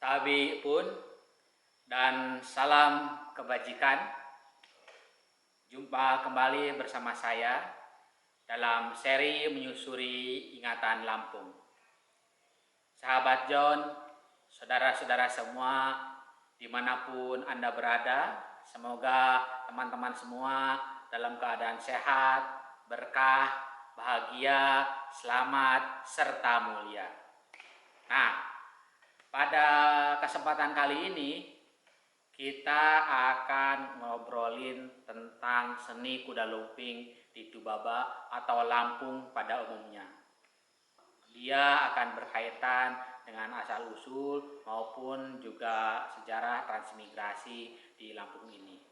Tabi pun dan salam kebajikan. Jumpa kembali bersama saya dalam seri menyusuri ingatan Lampung. Sahabat John, saudara-saudara semua, dimanapun Anda berada, semoga teman-teman semua dalam keadaan sehat, berkah, bahagia, selamat, serta mulia. Nah, pada kesempatan kali ini kita akan ngobrolin tentang seni kuda lumping di Tubaba atau Lampung pada umumnya. Dia akan berkaitan dengan asal-usul maupun juga sejarah transmigrasi di Lampung ini.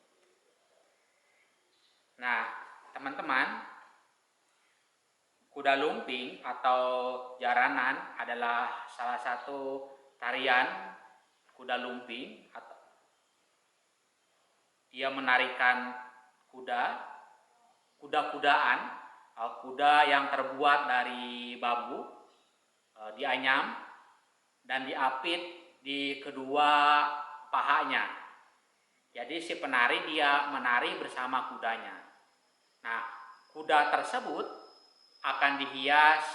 Nah, teman-teman, kuda lumping atau jaranan adalah salah satu tarian kuda lumping. Dia menarikan kuda-kudaan, kuda yang terbuat dari bambu, dianyam dan diapit di kedua pahanya. Jadi si penari dia menari bersama kudanya. Nah, kuda tersebut akan dihias,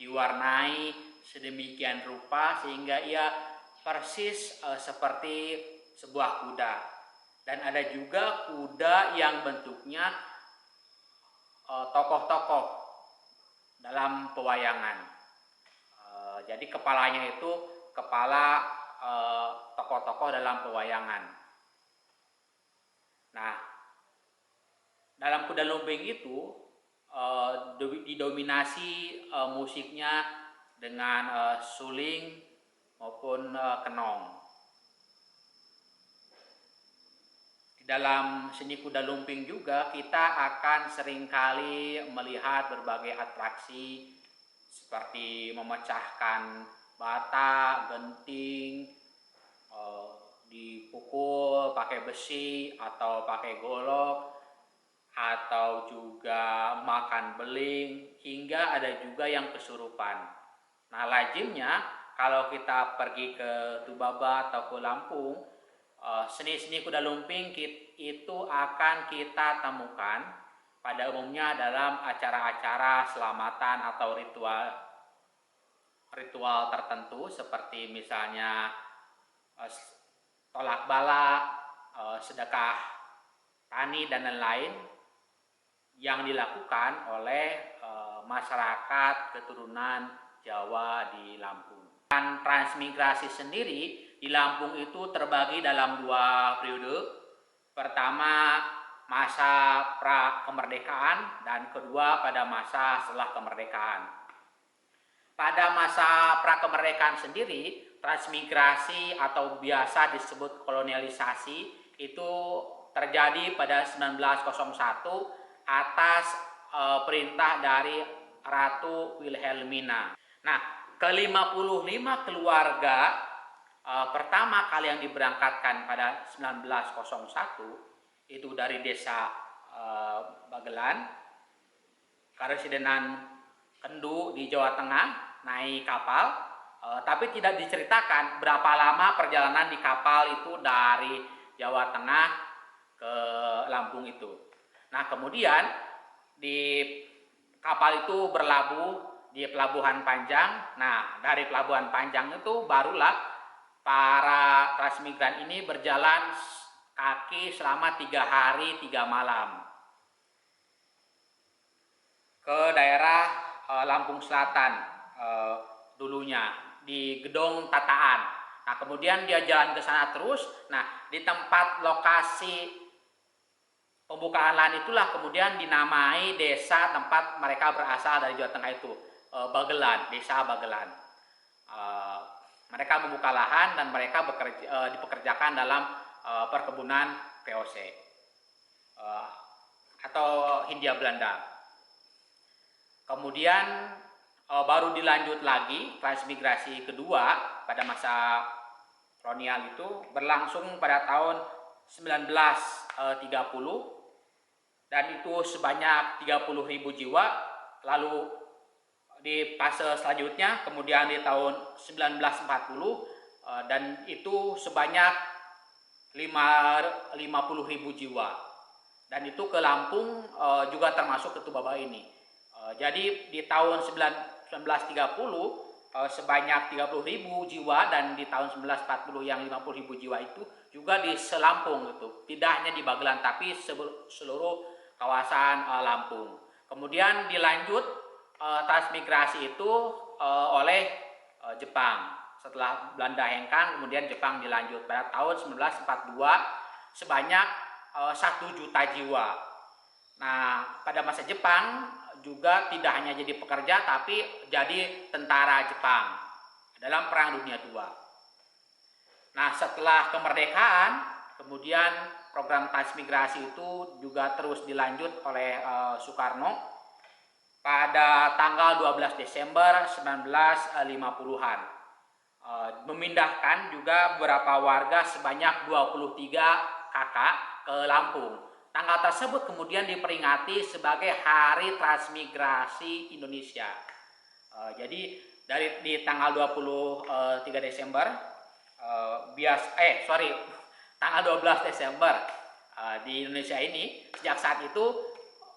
diwarnai sedemikian rupa sehingga ia persis seperti sebuah kuda. Dan ada juga kuda yang bentuknya tokoh-tokoh dalam pewayangan. Jadi kepalanya itu kepala tokoh-tokoh dalam pewayangan. Nah, dalam kuda lumping itu didominasi musiknya dengan suling maupun kenong. Di dalam seni kuda lumping juga kita akan seringkali melihat berbagai atraksi seperti memecahkan bata, genting, dipukul pakai besi atau pakai golok, atau juga makan beling, hingga ada juga yang kesurupan. Nah, lazimnya kalau kita pergi ke Tubaba atau ke Lampung, seni-seni kuda lumping itu akan kita temukan pada umumnya dalam acara-acara selamatan atau ritual tertentu seperti misalnya tolak bala, sedekah tani dan lain-lain yang dilakukan oleh masyarakat keturunan Jawa di Lampung. Dan transmigrasi sendiri di Lampung itu terbagi dalam dua periode. Pertama masa pra-kemerdekaan dan kedua pada masa setelah kemerdekaan. Pada masa pra-kemerdekaan sendiri, transmigrasi atau biasa disebut kolonialisasi itu terjadi pada 1901 atas perintah dari Ratu Wilhelmina. Nah, ke-55 keluarga pertama kali yang diberangkatkan pada 1901 itu dari desa Bagelan, Karesidenan Kendu di Jawa Tengah, naik kapal, tapi tidak diceritakan berapa lama perjalanan di kapal itu dari Jawa Tengah ke Lampung itu. Nah, kemudian di kapal itu berlabuh di Pelabuhan Panjang. Nah, dari Pelabuhan Panjang itu barulah para transmigran ini berjalan kaki selama 3 hari 3 malam ke daerah Lampung Selatan dulunya di Gedong Tataan. Nah, kemudian dia jalan ke sana terus. Nah, di tempat lokasi pembukaan lahan itulah kemudian dinamai desa tempat mereka berasal dari Jawa Tengah itu, Bagelan, desa Bagelan. Mereka membuka lahan dan mereka dipekerjakan dalam perkebunan VOC atau Hindia Belanda. Kemudian baru dilanjut lagi transmigrasi kedua pada masa kolonial itu berlangsung pada tahun 1930 dan itu sebanyak 30.000 jiwa. Lalu di fase selanjutnya kemudian di tahun 1940 dan itu sebanyak 50.000 jiwa. Dan itu ke Lampung juga termasuk ke Tubaba ini. Jadi di tahun 1930 sebanyak 30.000 jiwa, dan di tahun 1940 yang 50.000 jiwa itu juga di Selampung itu. Tidak hanya di Bagelan tapi seluruh kawasan Lampung. Kemudian dilanjut transmigrasi itu oleh Jepang. Setelah Belanda hengkang, kemudian Jepang dilanjut pada tahun 1942 sebanyak 1 juta jiwa. Nah, pada masa Jepang juga tidak hanya jadi pekerja tapi jadi tentara Jepang dalam Perang Dunia II. Nah, setelah kemerdekaan, kemudian program transmigrasi itu juga terus dilanjut oleh Soekarno pada tanggal 12 Desember 1950-an. Memindahkan juga beberapa warga sebanyak 23 kakak ke Lampung. Tanggal tersebut kemudian diperingati sebagai Hari Transmigrasi Indonesia. Jadi di tanggal 23 Desember tanggal 12 Desember di Indonesia ini, sejak saat itu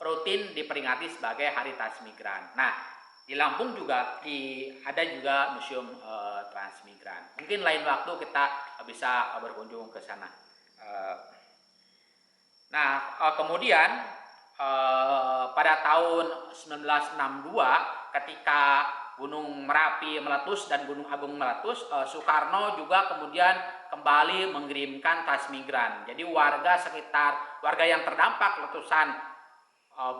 rutin diperingati sebagai Hari Transmigran. Nah, di Lampung juga ada juga museum transmigran. Mungkin lain waktu kita bisa berkunjung ke sana. Kemudian pada tahun 1962 ketika Gunung Merapi meletus dan Gunung Agung meletus, Soekarno juga kemudian kembali mengirimkan transmigran. Jadi warga yang terdampak letusan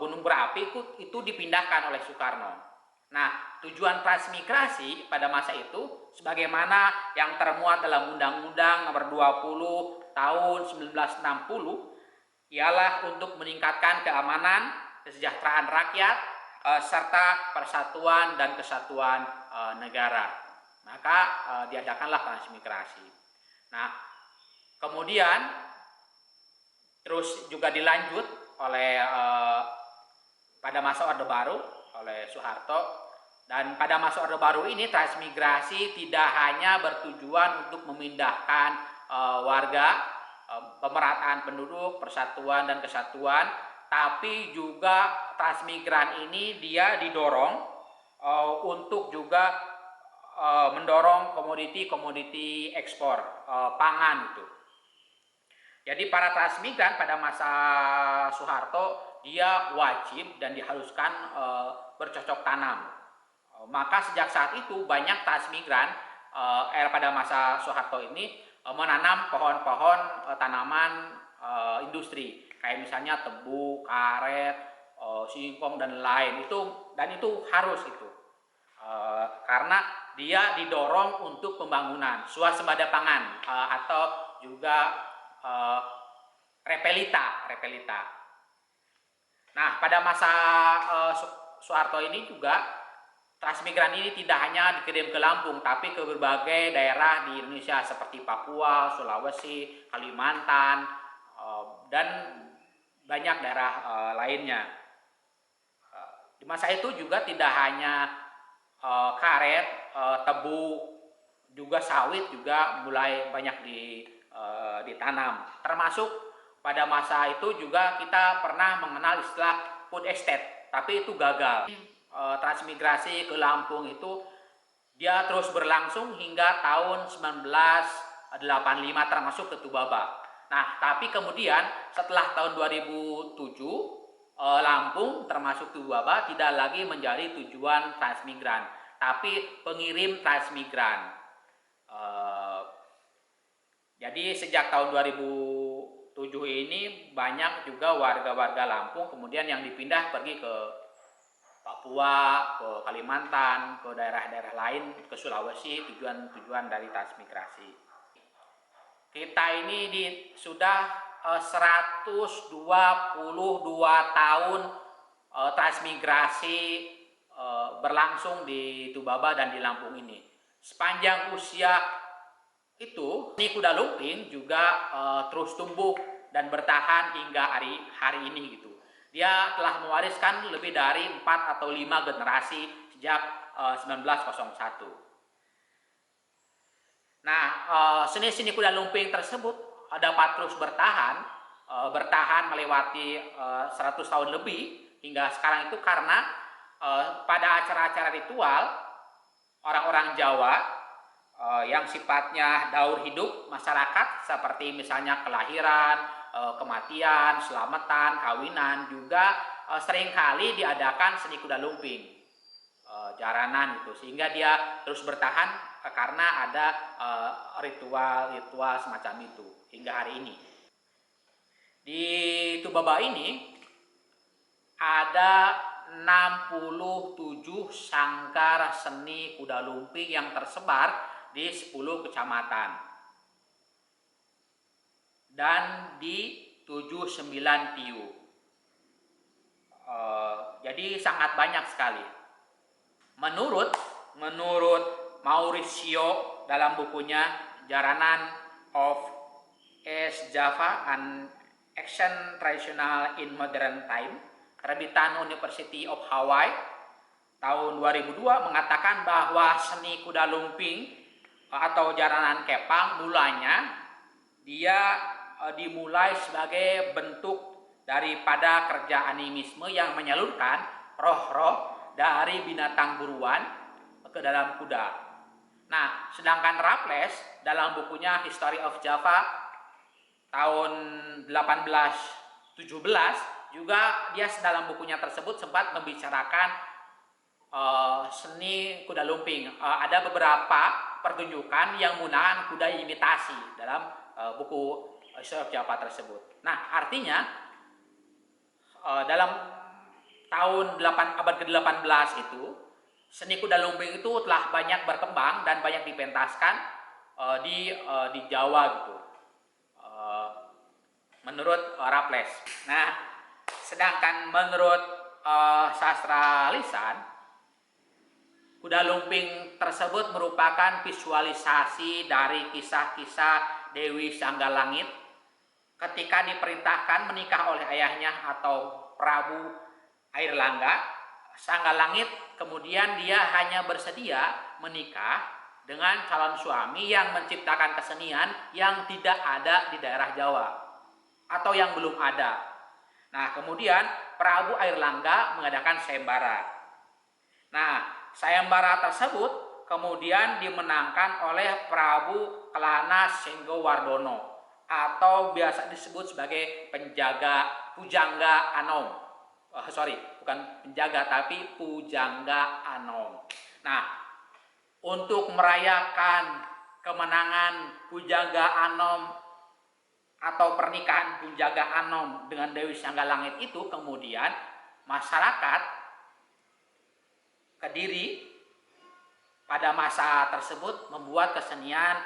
Gunung Berapi itu dipindahkan oleh Soekarno. Nah, tujuan transmigrasi pada masa itu sebagaimana yang termuat dalam Undang-Undang Nomor 20 Tahun 1960 ialah untuk meningkatkan keamanan, kesejahteraan rakyat, serta persatuan dan kesatuan negara. Maka diadakanlah transmigrasi. Nah, kemudian terus juga dilanjut oleh pada masa Orde Baru oleh Soeharto. Dan pada masa Orde Baru ini transmigrasi tidak hanya bertujuan untuk memindahkan warga, pemerataan penduduk, persatuan dan kesatuan, tapi juga transmigran ini dia didorong untuk juga mendorong komoditi ekspor pangan itu. Jadi para transmigran pada masa Soeharto dia wajib dan diharuskan bercocok tanam. Maka sejak saat itu banyak transmigran pada masa Soeharto ini menanam pohon-pohon tanaman industri kayak misalnya tebu, karet, singkong dan lain itu harus itu karena dia didorong untuk pembangunan swasembada pangan atau juga repelita. Nah, pada masa Soeharto ini juga transmigran ini tidak hanya dikirim ke Lampung, tapi ke berbagai daerah di Indonesia seperti Papua, Sulawesi, Kalimantan, dan banyak daerah lainnya. Di masa itu juga tidak hanya karet, tebu, juga sawit juga mulai banyak ditanam. Termasuk pada masa itu juga kita pernah mengenal istilah food estate, tapi itu gagal. Transmigrasi ke Lampung itu dia terus berlangsung hingga tahun 1985 termasuk ke Tubaba. Nah, tapi kemudian setelah tahun 2007 Lampung termasuk Tubaba tidak lagi menjadi tujuan transmigran, tapi pengirim transmigran. Jadi sejak tahun 2007 ini banyak juga warga-warga Lampung kemudian yang dipindah pergi ke Papua, ke Kalimantan, ke daerah-daerah lain, ke Sulawesi, tujuan dari transmigrasi. Kita ini sudah 122 tahun transmigrasi berlangsung di Tubaba dan di Lampung ini. Sepanjang usia itu, Kuda Lumping juga terus tumbuh dan bertahan hingga hari ini gitu. Dia telah mewariskan lebih dari 4 atau 5 generasi sejak 1901. Nah, seni-seni kuda lumping tersebut dapat terus bertahan melewati 100 tahun lebih hingga sekarang itu karena pada acara-acara ritual orang-orang Jawa yang sifatnya daur hidup masyarakat seperti misalnya kelahiran, kematian, selamatan, kawinan juga seringkali diadakan seni kuda lumping, jaranan itu, sehingga dia terus bertahan karena ada ritual-ritual semacam itu hingga hari ini. Di Tubaba ini ada 67 sanggar seni kuda lumping yang tersebar di 10 kecamatan dan di 79 TIU. Jadi sangat banyak sekali. Menurut Mauricio dalam bukunya Jaranan of East Java and Ancient Traditional in Modern Time, terbitan University of Hawaii tahun 2002 mengatakan bahwa seni kuda lumping atau jaranan kepang mulanya dia dimulai sebagai bentuk daripada kerja animisme yang menyalurkan roh-roh dari binatang buruan ke dalam kuda. Nah, sedangkan Raffles dalam bukunya History of Java tahun 1817 juga dia dalam bukunya tersebut sempat membicarakan seni kuda lumping. Ada beberapa pertunjukan yang menggunakan kuda imitasi dalam buku History of Java tersebut. Nah, artinya dalam tahun abad ke-18 itu seni kuda lumping itu telah banyak berkembang dan banyak dipentaskan di Jawa gitu. Menurut Raffles. Nah, sedangkan menurut sastra lisan, kuda lumping tersebut merupakan visualisasi dari kisah-kisah Dewi Sanggalangit ketika diperintahkan menikah oleh ayahnya atau Prabu Airlangga. Sanggalangit kemudian dia hanya bersedia menikah dengan calon suami yang menciptakan kesenian yang tidak ada di daerah Jawa atau yang belum ada. Nah, kemudian Prabu Airlangga mengadakan sayembara. Nah, sayembara tersebut kemudian dimenangkan oleh Prabu Kelana Senggowardono atau biasa disebut sebagai Pujangga Anom. Bukan penjaga tapi Pujangga Anom. Nah, untuk merayakan kemenangan Pujangga Anom atau pernikahan Pujangga Anom dengan Dewi Sanggalangit itu, kemudian masyarakat Kediri pada masa tersebut membuat kesenian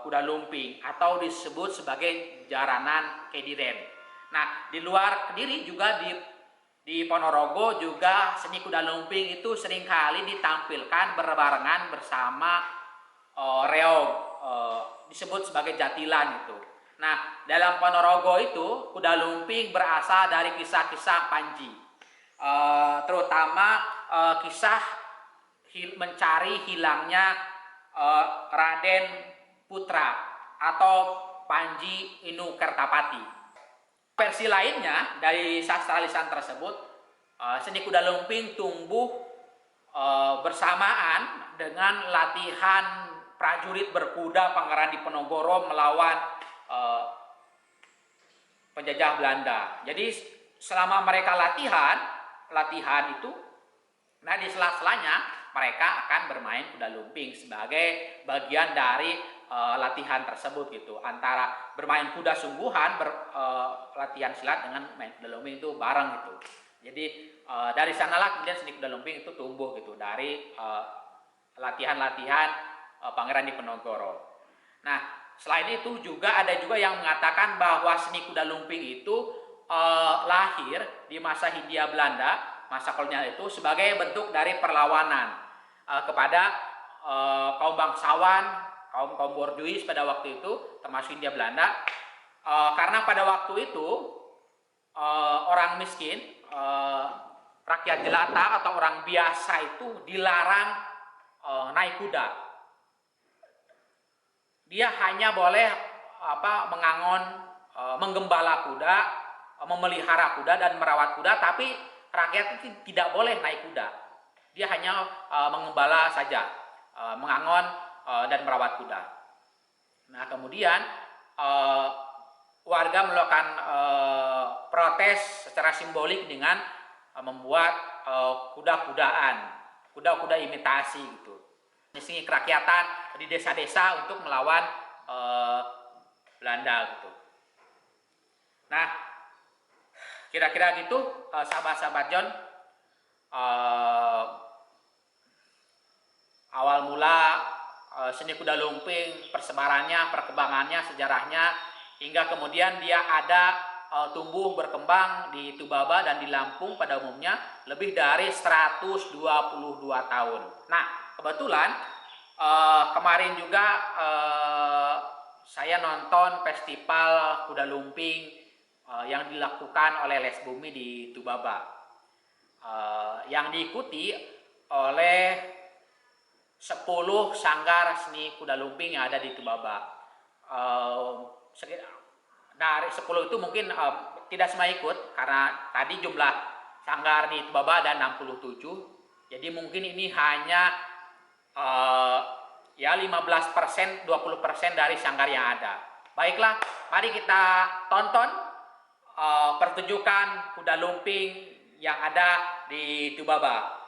kuda lumping atau disebut sebagai jaranan Kediren. Nah, di luar Kediri juga di Ponorogo juga seni kuda lumping itu seringkali ditampilkan berbarengan bersama reog, disebut sebagai jatilan itu. Nah, dalam Ponorogo itu kuda lumping berasal dari kisah-kisah Panji, terutama kisah mencari hilangnya Raden Putra atau Panji Inu Kertapati. Versi lainnya dari sastra lisan tersebut, seni kuda lumping tumbuh bersamaan dengan latihan prajurit berkuda Pangeran Diponegoro melawan penjajah Belanda. Jadi selama mereka latihan itu, nah di sela-selanya mereka akan bermain kuda lumping sebagai bagian dari latihan tersebut gitu. Antara bermain kuda sungguhan, latihan silat dengan main kuda lumping itu bareng gitu. Jadi dari sanalah kemudian seni kuda lumping itu tumbuh gitu dari latihan-latihan Pangeran Diponegoro. Nah, selain itu ada juga yang mengatakan bahwa seni kuda lumping itu lahir di masa Hindia Belanda, masa kolonial itu, sebagai bentuk dari perlawanan kepada kaum bangsawan, kaum borjuis pada waktu itu, termasuk Hindia Belanda, karena pada waktu itu orang miskin, rakyat jelata atau orang biasa itu dilarang naik kuda. dia hanya boleh mengangon, menggembala kuda, memelihara kuda dan merawat kuda, tapi rakyat itu tidak boleh naik kuda. Dia hanya mengembala saja, mengangon dan merawat kuda. Nah, kemudian warga melakukan protes secara simbolik dengan membuat kuda-kuda imitasi gitu. Misi kerakyatan di desa-desa untuk melawan Belanda gitu. Nah, kira-kira gitu sahabat-sahabat John. Awal mula seni kuda lumping, persebarannya, perkembangannya, sejarahnya, hingga kemudian dia ada tumbuh berkembang di Tubaba dan di Lampung pada umumnya lebih dari 122 tahun. Nah, kebetulan kemarin juga saya nonton festival kuda lumping yang dilakukan oleh Les Bumi di Tubaba, yang diikuti oleh 10 sanggar seni kuda lumping yang ada di Tubaba. Dari 10 itu mungkin tidak semua ikut, karena tadi jumlah sanggar di Tubaba ada 67. Jadi mungkin ini hanya ya 15%, 20% dari sanggar yang ada. Baiklah, mari kita tonton pertunjukan kuda lumping yang ada di Tubaba.